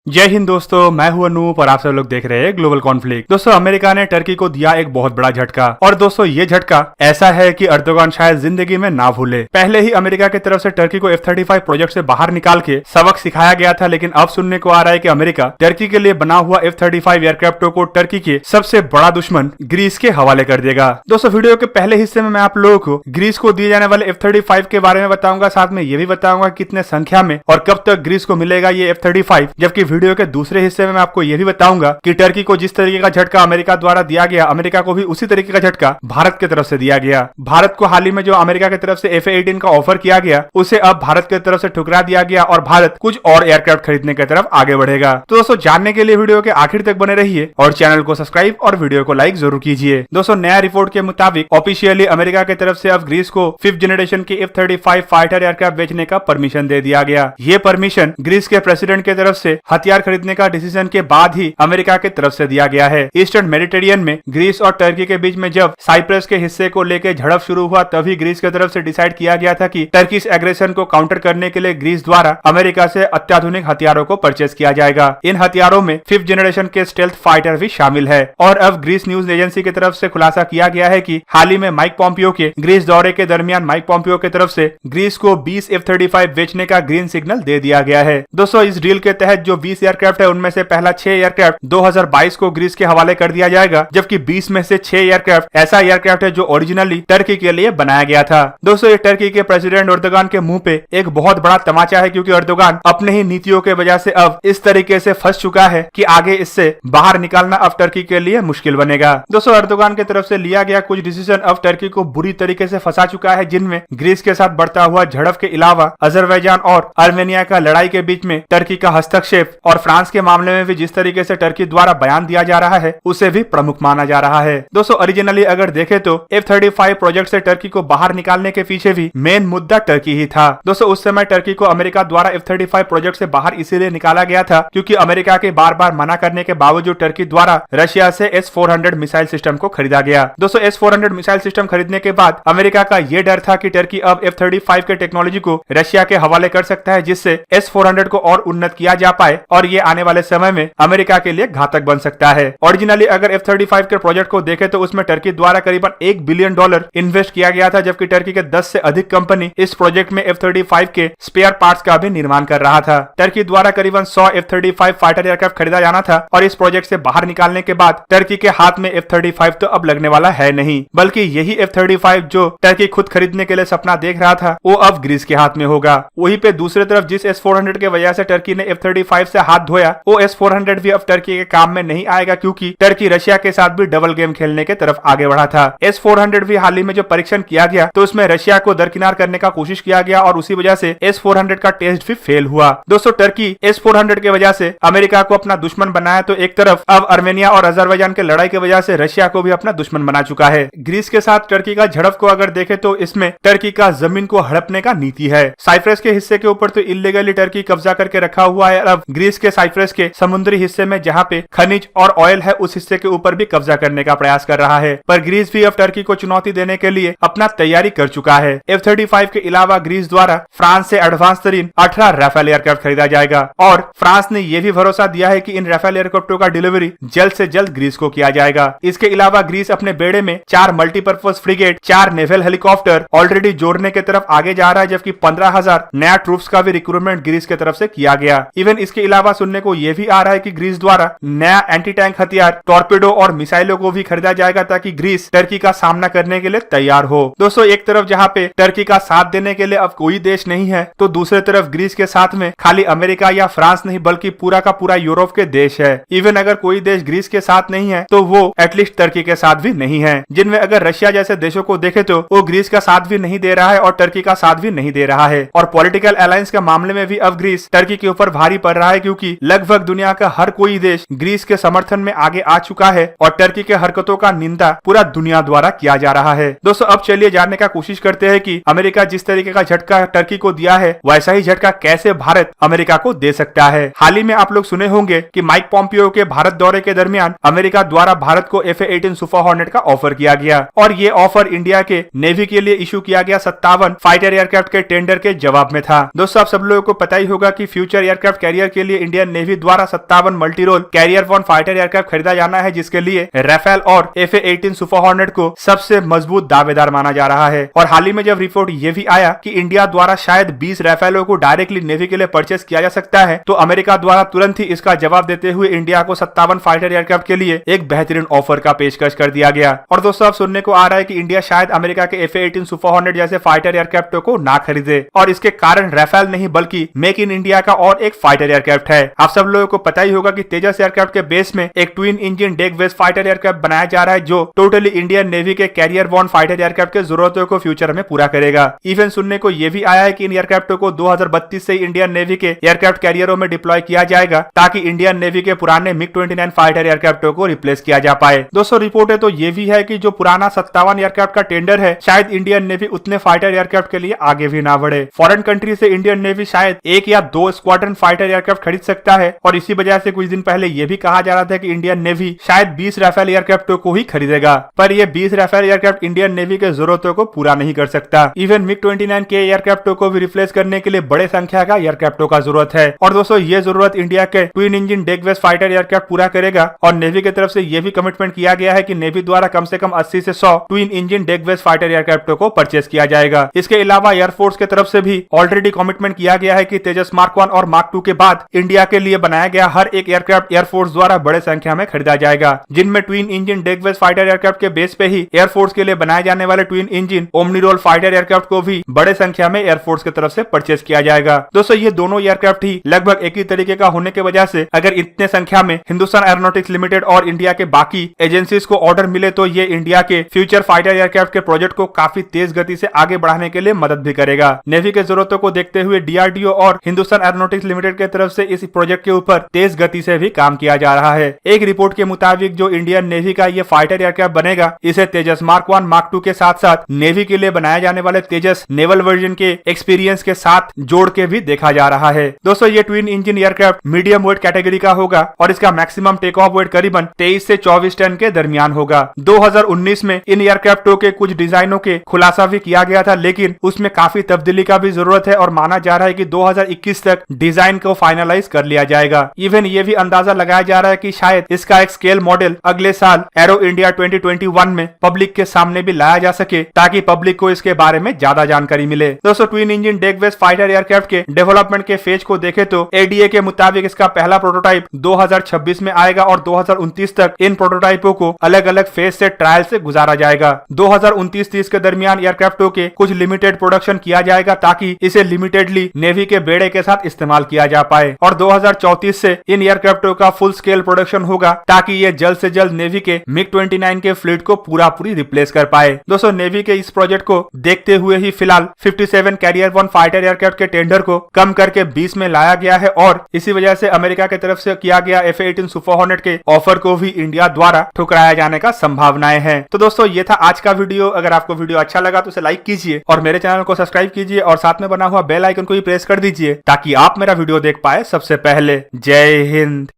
जय हिंद दोस्तों, मैं हूं अनूप और आप सब लोग देख रहे हैं ग्लोबल कॉन्फ्लिक्ट। दोस्तों, अमेरिका ने टर्की को दिया एक बहुत बड़ा झटका और दोस्तों ये झटका ऐसा है कि अर्दोगान शायद जिंदगी में ना भूले। पहले ही अमेरिका की तरफ से टर्की को F-35 प्रोजेक्ट से बाहर निकाल के सबक सिखाया गया था, लेकिन अब सुनने को आ रहा है कि अमेरिका टर्की के लिए बना हुआ F-35 एयरक्राफ्टों को टर्की के सबसे बड़ा दुश्मन ग्रीस के हवाले कर देगा। दोस्तों, वीडियो के पहले हिस्से में मैं आप लोगों को ग्रीस को दिए जाने वाले F-35 के बारे में बताऊंगा, साथ में ये भी बताऊंगा कितने संख्या में और कब तक ग्रीस को मिलेगा ये F-35। जबकि वीडियो के दूसरे हिस्से में मैं आपको यह भी बताऊंगा कि टर्की को जिस तरीके का झटका अमेरिका द्वारा दिया गया, अमेरिका को भी उसी तरीके का झटका भारत की तरफ से दिया गया। भारत को हाल ही में जो अमेरिका की तरफ से F-18 का ऑफर किया गया, उसे अब भारत की तरफ से ठुकरा दिया गया और भारत कुछ और एयरक्राफ्ट खरीदने की तरफ आगे बढ़ेगा। तो दोस्तों, जानने के लिए वीडियो के आखिर तक बने रहिए और चैनल को सब्सक्राइब और वीडियो को लाइक जरूर कीजिए। दोस्तों, नया रिपोर्ट के मुताबिक ऑफिशियली अमेरिका की तरफ से अब ग्रीस को 5th जनरेशन की F-35 फाइटर एयरक्राफ्ट बेचने का परमिशन दे दिया गया। ये परमिशन ग्रीस के प्रेसिडेंट की तरफ से हथियार खरीदने का डिसीजन के बाद ही अमेरिका की तरफ से दिया गया है। ईस्टर्न मेडिटेरियन में ग्रीस और टर्की के बीच में जब साइप्रस के हिस्से को लेकर झड़प शुरू हुआ, तभी ग्रीस की तरफ से डिसाइड किया गया था कि टर्किश एग्रेशन को काउंटर करने के लिए ग्रीस द्वारा अमेरिका से अत्याधुनिक हथियारों को परचेज किया जाएगा। इन हथियारों में 5th जनरेशन के स्टेल्थ फाइटर भी शामिल है। और अब ग्रीस न्यूज एजेंसी की तरफ से खुलासा किया गया है कि हाल ही में माइक पॉम्पियो के ग्रीस दौरे के दरमियान माइक पॉम्पियो की तरफ से ग्रीस को 20 F-35 बेचने का ग्रीन सिग्नल दे दिया गया है। दोस्तों, इस डील के तहत जो 20 एयरक्राफ्ट है, उनमें से पहला 6 एयरक्राफ्ट 2022 को ग्रीस के हवाले कर दिया जाएगा, जबकि 20 में से 6 एयरक्राफ्ट ऐसा एयरक्राफ्ट है जो ओरिजिनली टर्की के लिए बनाया गया था। दोस्तों, ये टर्की के प्रेसिडेंट अर्दोगान के मुंह पे एक बहुत बड़ा तमाचा है, क्योंकि अर्दोगान अपने ही नीतियों के वजह से अब इस तरीके से फंस चुका है कि आगे इससे बाहर निकालना अब टर्की के लिए मुश्किल बनेगा। दोस्तों, अर्दोगान की तरफ से लिया गया कुछ डिसीजन अब टर्की को बुरी तरीके से फंसा चुका है, जिनमें ग्रीस के साथ बढ़ता हुआ झड़प के अलावा अजरबैजान और आर्मेनिया का लड़ाई के बीच में टर्की का हस्तक्षेप और फ्रांस के मामले में भी जिस तरीके से टर्की द्वारा बयान दिया जा रहा है, उसे भी प्रमुख माना जा रहा है। दोस्तों, ओरिजिनली अगर देखें तो F-35 प्रोजेक्ट से टर्की को बाहर निकालने के पीछे भी मेन मुद्दा टर्की ही था। दोस्तों, उस समय टर्की को अमेरिका द्वारा F-35 प्रोजेक्ट से बाहर इसीलिए निकाला गया था क्योंकि अमेरिका के बार बार मना करने के बावजूद टर्की द्वारा रशिया से S-400 मिसाइल सिस्टम को खरीदा गया। दोस्तों, S-400 मिसाइल सिस्टम खरीदने के बाद अमेरिका का यह डर था कि टर्की अब F-35 के टेक्नोलॉजी को रशिया के हवाले कर सकता है, जिससे S-400 को और उन्नत किया जा पाए और ये आने वाले समय में अमेरिका के लिए घातक बन सकता है। ओरिजिनली अगर F-35 के प्रोजेक्ट को देखें तो उसमें टर्की द्वारा करीबन $1 बिलियन इन्वेस्ट किया गया था, जबकि टर्की के 10 से अधिक कंपनी इस प्रोजेक्ट में F-35 के स्पेयर पार्ट्स का भी निर्माण कर रहा था। टर्की द्वारा करीबन 100 F-35 फाइटर एयरक्राफ्ट खरीदा जाना था और इस प्रोजेक्ट से बाहर निकालने के बाद टर्की के हाथ में F-35 तो अब लगने वाला है नहीं, बल्कि यही F-35 जो टर्की खुद खरीदने के लिए सपना देख रहा था, वो अब ग्रीस के हाथ में होगा। वहीं पे दूसरी तरफ जिस S-400 के वजह से टर्की ने F-35 से हाथ धोया, वो S-400 भी अब टर्की के काम में नहीं आएगा, क्योंकि टर्की रशिया के साथ भी डबल गेम खेलने के तरफ आगे बढ़ा था। S-400 भी हाल ही में जो परीक्षण किया गया तो उसमें रशिया को दरकिनार करने का कोशिश किया गया और उसी वजह से S-400 का टेस्ट भी फेल हुआ। दोस्तों, टर्की S-400 के वजह से अमेरिका को अपना दुश्मन बनाया, तो एक तरफ अब आर्मेनिया और अजरबैजान के लड़ाई की वजह से रशिया को भी अपना दुश्मन बना चुका है। ग्रीस के साथ टर्की का झड़प को अगर देखें तो इसमें टर्की का जमीन को हड़पने का नीति है। साइप्रस के हिस्से के ऊपर तो इलीगली टर्की कब्जा करके रखा हुआ है। अब ग्रीस के साइप्रस के समुद्री हिस्से में जहाँ पे खनिज और ऑयल है, उस हिस्से के ऊपर भी कब्जा करने का प्रयास कर रहा है। पर ग्रीस भी अब टर्की को चुनौती देने के लिए अपना तैयारी कर चुका है। F-35 के अलावा ग्रीस द्वारा फ्रांस से एडवांस तरीन 18 राफेल एयरक्राफ्ट खरीदा जाएगा और फ्रांस ने यह भी भरोसा दिया है कि इन राफेल एयरक्राफ्टों का डिलीवरी जल्द से जल्द ग्रीस को किया जाएगा। इसके अलावा ग्रीस अपने बेड़े में 4 multipurpose frigate, 4 naval helicopter already जोड़ने की तरफ आगे जा रहा है, जबकि 15,000 नया ट्रूप्स का भी रिक्रूटमेंट ग्रीस की तरफ से किया गया। इवन इसके अलावा सुनने को यह भी आ रहा है कि ग्रीस द्वारा नया एंटी टैंक हथियार, टॉर्पेडो और मिसाइलों को भी खरीदा जाएगा, ताकि ग्रीस टर्की का सामना करने के लिए तैयार हो। दोस्तों, एक तरफ जहां पे टर्की का साथ देने के लिए अब कोई देश नहीं है, तो दूसरी तरफ ग्रीस के साथ में खाली अमेरिका या फ्रांस नहीं, बल्कि पूरा का पूरा यूरोप के देश है। इवन अगर कोई देश ग्रीस के साथ नहीं है तो वो एटलीस्ट टर्की के साथ भी नहीं है, जिनमें अगर रशिया जैसे देशों को देखे तो वो ग्रीस का साथ भी नहीं दे रहा है और टर्की का साथ भी नहीं दे रहा है। और पॉलिटिकल अलायंस के मामले में भी अब ग्रीस टर्की के ऊपर भारी पड़ रहा है, क्योंकि लगभग दुनिया का हर कोई देश ग्रीस के समर्थन में आगे आ चुका है और टर्की के हरकतों का निंदा पूरा दुनिया द्वारा किया जा रहा है। दोस्तों, अब चलिए जानने का कोशिश करते हैं कि अमेरिका जिस तरीके का झटका टर्की को दिया है, वैसा ही झटका कैसे भारत अमेरिका को दे सकता है। हाल ही में आप लोग सुने होंगे कि माइक पॉम्पियो के भारत दौरे के दरमियान अमेरिका द्वारा भारत को F-18 सुपर हॉर्नेट का ऑफर किया गया और ये ऑफर इंडिया के नेवी के लिए इशू किया गया 57 फाइटर एयरक्राफ्ट के टेंडर के जवाब में था। दोस्तों, आप सब लोगों को पता ही होगा कि फ्यूचर एयरक्राफ्ट कैरियर के लिए इंडियन नेवी द्वारा 57 मल्टी रोल कैरियर वन फाइटर एयरक्राफ्ट खरीदा जाना है, जिसके लिए राफेल और FA-18 सुपर हॉर्नेट को सबसे मजबूत दावेदार माना जा रहा है। और हाल ही में जब रिपोर्ट ये भी आया कि इंडिया द्वारा शायद 20 राफेलों को डायरेक्टली नेवी के लिए परचेस किया जा सकता है, तो अमेरिका द्वारा तुरंत ही इसका जवाब देते हुए इंडिया को 57 फाइटर एयरक्राफ्ट के लिए एक बेहतरीन ऑफर का पेशकश कर दिया गया। और दोस्तों अब सुनने को आ रहा है कि इंडिया शायद अमेरिका के FA-18 सुपर हॉर्नेट जैसे फाइटर एयरक्राफ्टों को ना खरीदे, और इसके कारण राफेल नहीं बल्कि मेक इन इंडिया का और एक फाइटर एयरक्राफ्ट है। आप सब लोगों को पता ही होगा कि तेजस एयरक्राफ्ट के बेस में एक twin engine deck based fighter aircraft बनाया जा रहा है, जो टोटली इंडियन नेवी के कैरियर बॉर्न फाइटर एयरक्राफ्ट के जरूरतों को फ्यूचर में पूरा करेगा। इवन सुनने को यह भी आया है कि इन एयरक्राफ्टों को 2032 से इंडियन नेवी के एयरक्राफ्ट कैरियरों में डिप्लॉय किया जाएगा, ताकि इंडियन नेवी के पुराने MiG-29 फाइटर एयरक्राफ्टों को रिप्लेस किया जा पाए। दोस्तों रिपोर्ट है तो ये भी है कि जो पुराना 57 एयरक्राफ्ट का टेंडर है, शायद इंडियन नेवी उतने फाइटर एयरक्राफ्ट के लिए आगे भी ना बढ़े। फॉरेन कंट्री से इंडियन नेवी शायद 1 या 2 स्क्वाड्रन फाइटर एयरक्राफ्ट खरीद सकता है, और इसी वजह से कुछ दिन पहले यह भी कहा जा रहा था कि इंडियन नेवी शायद 20 राफेल एयरक्राफ्टों को ही खरीदेगा। पर ये 20 राफेल एयरक्राफ्ट इंडियन नेवी के जरूरतों को पूरा नहीं कर सकता। इवन MiG-29 के एयरक्राफ्टों को भी रिप्लेस करने के लिए बड़े संख्या का एयरक्राफ्टों का जरूरत है। और दोस्तों ये जरूरत इंडिया के twin engine deck based fighter aircraft पूरा करेगा, और नेवी की तरफ से यह भी कमिटमेंट किया गया है कि नेवी द्वारा कम से कम 80 से 100 twin engine deck based fighter एयरक्राफ्टों को परचेस किया जाएगा। इसके अलावा एयरफोर्स की तरफ से भी ऑलरेडी कमिटमेंट किया गया है कि तेजस मार्क 1 और मार्क 2 के बाद इंडिया के लिए बनाया गया हर एक एयरक्राफ्ट एयरफोर्स द्वारा बड़े संख्या में खरीदा जाएगा, जिनमें twin engine deck based fighter aircraft के बेस पे ही एयरफोर्स के लिए बनाए जाने वाले twin engine omni role fighter aircraft को भी बड़े संख्या में एयरफोर्स की तरफ से परचेस किया जाएगा। दोस्तों ये दोनों एयरक्राफ्ट ही लगभग एक ही तरीके का होने की वजह से अगर इतने संख्या में हिंदुस्तान एरोनॉटिक्स लिमिटेड और इंडिया के बाकी एजेंसीज को ऑर्डर मिले, तो ये इंडिया के फ्यूचर फाइटर एयरक्राफ्ट के प्रोजेक्ट को काफी तेज गति से आगे बढ़ाने के लिए मदद भी करेगा। नेवी के जरूरतों को देखते हुए DRDO और हिंदुस्तान एरोनॉटिक्स लिमिटेड की तरफ से इस प्रोजेक्ट के ऊपर तेज गति से भी काम किया जा रहा है। एक रिपोर्ट के मुताबिक जो इंडियन नेवी का ये फाइटर एयरक्राफ्ट बनेगा, इसे तेजस मार्क 1 मार्क 2 के साथ साथ नेवी के लिए बनाए जाने वाले तेजस नेवल वर्जन के एक्सपीरियंस के साथ जोड़ के भी देखा जा रहा है। दोस्तों ये twin engine aircraft medium weight category का होगा, और इसका मैक्सिमम टेक ऑफ वेट करीबन 23 से 24 टन के दरमियान होगा। 2019 में इन एयरक्राफ्टों के कुछ डिजाइनों के खुलासा भी किया गया था, लेकिन उसमें काफी तब्दीली का भी जरूरत है, और माना जा रहा है कि 2021 तक डिजाइन को फाइनलाइज कर लिया जाएगा। इवन ये भी अंदाजा लगाया जा रहा है कि शायद इसका एक स्केल मॉडल अगले साल एरो इंडिया 2021 में पब्लिक के सामने भी लाया जा सके, ताकि पब्लिक को इसके बारे में ज्यादा जानकारी मिले। दोस्तों twin engine deck based fighter aircraft के डेवलपमेंट के फेज को देखे तो ADA के मुताबिक इसका पहला प्रोटोटाइप 2026 में आएगा, और 2029 तक इन प्रोटोटाइपों को अलग अलग फेज से ट्रायल से गुजारा जाएगा। 2029-30 के दरमियान एयरक्राफ्टों के कुछ लिमिटेड प्रोडक्शन किया जाएगा, ताकि इसे लिमिटेडली नेवी के बेड़े के साथ इस्तेमाल किया जा पाए, और 2034 से इन एयरक्राफ्टों का फुल स्केल प्रोडक्शन होगा, ताकि ये जल्द से जल्द नेवी के MiG-29 के फ्लीट को पूरी रिप्लेस कर पाए। दोस्तों नेवी के इस प्रोजेक्ट को देखते हुए ही फिलहाल 57 कैरियर वन फाइटर एयरक्राफ्ट के टेंडर को कम करके 20 में लाया गया है, और इसी वजह से अमेरिका की तरफ से किया गया FA-18 सुपर हॉर्नेट के ऑफर को भी इंडिया द्वारा ठुकराया जाने का संभावनाएं हैं। तो दोस्तों ये था आज का वीडियो। अगर आपको वीडियो अच्छा लगा तो उसे लाइक कीजिए, और मेरे चैनल को सब्सक्राइब कीजिए, और साथ में बना हुआ बेल आइकन को भी प्रेस कर दीजिए, ताकि आप मेरा वीडियो देख पाए सबसे पहले। जय हिंद।